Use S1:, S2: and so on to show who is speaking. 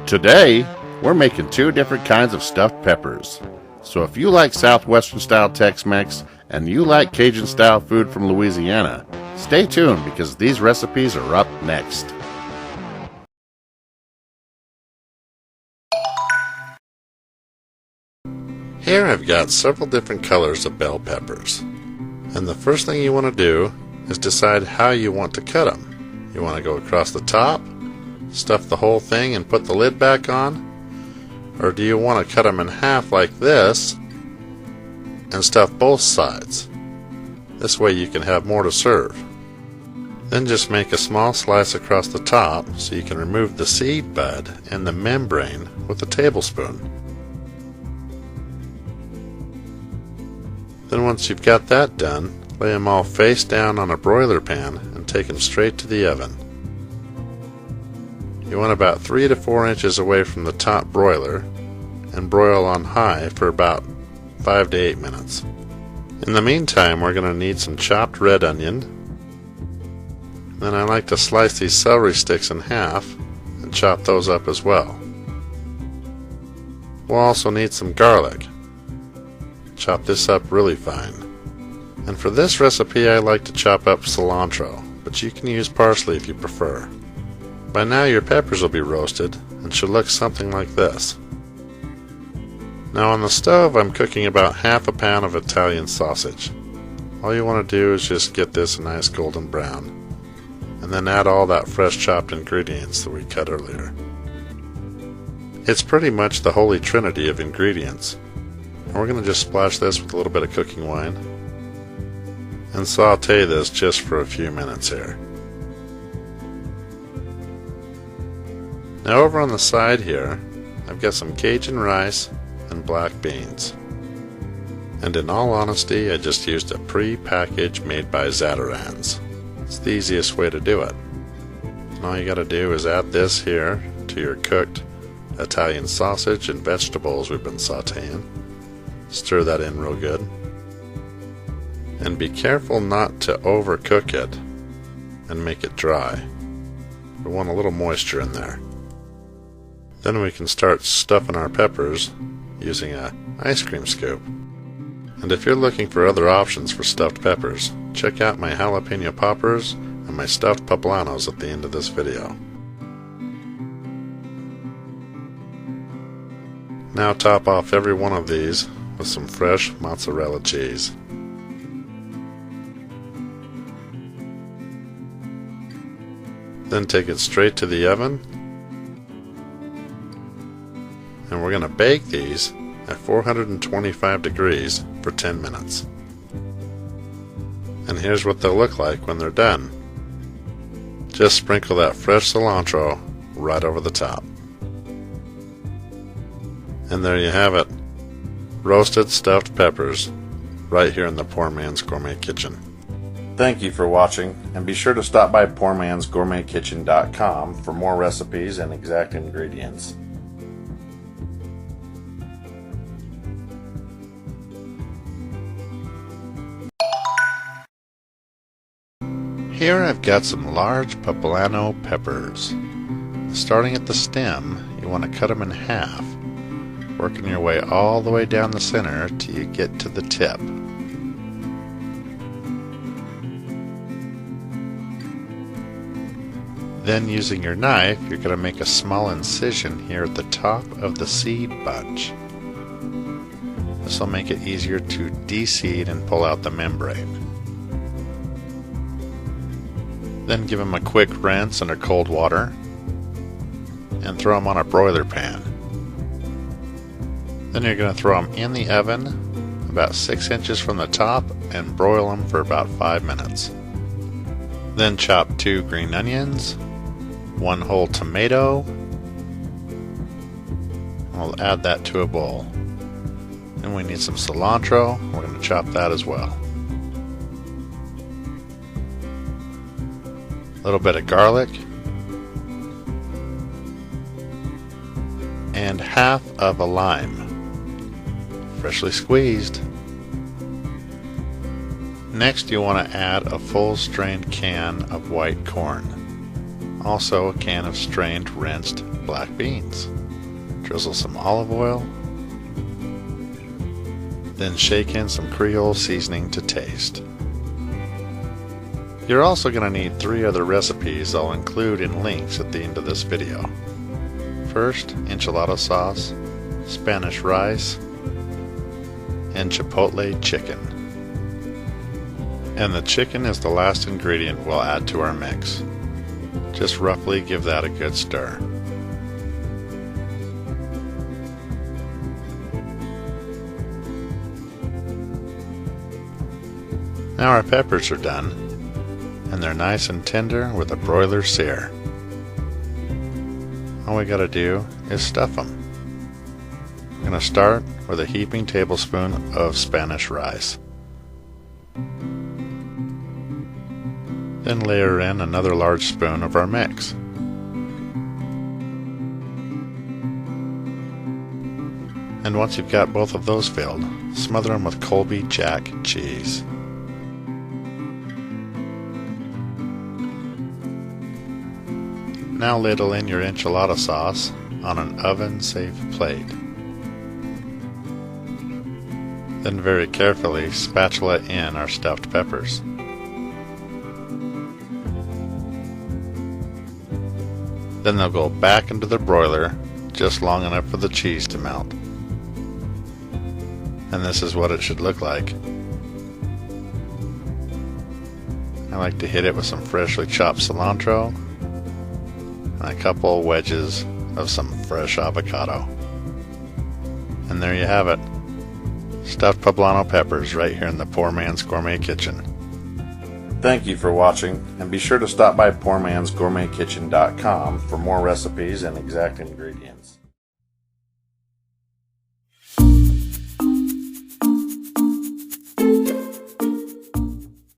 S1: Today, we're making two different kinds of stuffed peppers. So if you like Southwestern Style Tex-Mex and you like Cajun Style food from Louisiana, stay tuned because these recipes are up next. Here I've got several different colors of bell peppers. And the first thing you want to do is decide how you want to cut them. You want to go across the top, stuff the whole thing and put the lid back on? Or do you want to cut them in half like this and stuff both sides? This way you can have more to serve. Then just make a small slice across the top so you can remove the seed bud and the membrane with a tablespoon. Then once you've got that done, lay them all face down on a broiler pan and take them straight to the oven. You want about 3 to 4 inches away from the top broiler and broil on high for about 5 to 8 minutes. In the meantime, we're going to need some chopped red onion. Then I like to slice these celery sticks in half and chop those up as well. We'll also need some garlic. Chop this up really fine. And for this recipe I like to chop up cilantro, but you can use parsley if you prefer. By now your peppers will be roasted and should look something like this. Now on the stove I'm cooking about half a pound of Italian sausage. All you want to do is just get this a nice golden brown, and then add all that fresh chopped ingredients that we cut earlier. It's pretty much the holy trinity of ingredients. And we're going to just splash this with a little bit of cooking wine and saute this just for a few minutes here. Now over on the side here, I've got some Cajun rice and black beans. And in all honesty, I just used a pre-package made by Zatarain's. It's the easiest way to do it. And all you gotta do is add this here to your cooked Italian sausage and vegetables we've been sauteing. Stir that in real good. And be careful not to overcook it and make it dry. We want a little moisture in there. Then we can start stuffing our peppers using an ice cream scoop. And if you're looking for other options for stuffed peppers, check out my Jalapeno Poppers and my stuffed poblanos at the end of this video. Now top off every one of these with some fresh mozzarella cheese. Then take it straight to the oven, and we're going to bake these at 425 degrees for 10 minutes. And here's what they'll look like when they're done. Just sprinkle that fresh cilantro right over the top. And there you have it. Roasted stuffed peppers right here in the Poor Man's Gourmet Kitchen. Thank you for watching, and be sure to stop by PourMansGourmetKitchen.com for more recipes and exact ingredients. Here I've got some large Poblano peppers. Starting at the stem, you want to cut them in half, working your way all the way down the center till you get to the tip. Then using your knife, you're going to make a small incision here at the top of the seed bunch. This will make it easier to de-seed and pull out the membrane. Then give them a quick rinse under cold water and throw them on a broiler pan. Then you're going to throw them in the oven about 6 inches from the top and broil them for about 5 minutes. Then chop 2 green onions, 1 whole tomato. We'll add that to a bowl. And we need some cilantro. We're going to chop that as well. A little bit of garlic. And half of a lime, freshly squeezed. Next you want to add a full strained can of white corn. Also a can of strained rinsed black beans. Drizzle some olive oil. Then shake in some Creole seasoning to taste. You're also going to need 3 other recipes I'll include in links at the end of this video. First, enchilada sauce, Spanish rice, and Chipotle chicken. And the chicken is the last ingredient we'll add to our mix. Just roughly give that a good stir. Now our peppers are done, and they're nice and tender with a broiler sear. All we gotta do is stuff them. We're gonna start with a heaping tablespoon of Spanish rice. Then layer in another large spoon of our mix. And once you've got both of those filled, smother them with Colby Jack cheese. Now ladle in your enchilada sauce on an oven-safe plate. Then very carefully spatula in our stuffed peppers. Then they'll go back into the broiler just long enough for the cheese to melt. And this is what it should look like. I like to hit it with some freshly chopped cilantro and a couple wedges of some fresh avocado. And there you have it. Stuffed poblano peppers right here in the Poor Man's Gourmet Kitchen. Thank you for watching, and be sure to stop by PoorMansGourmetKitchen.com for more recipes and exact ingredients.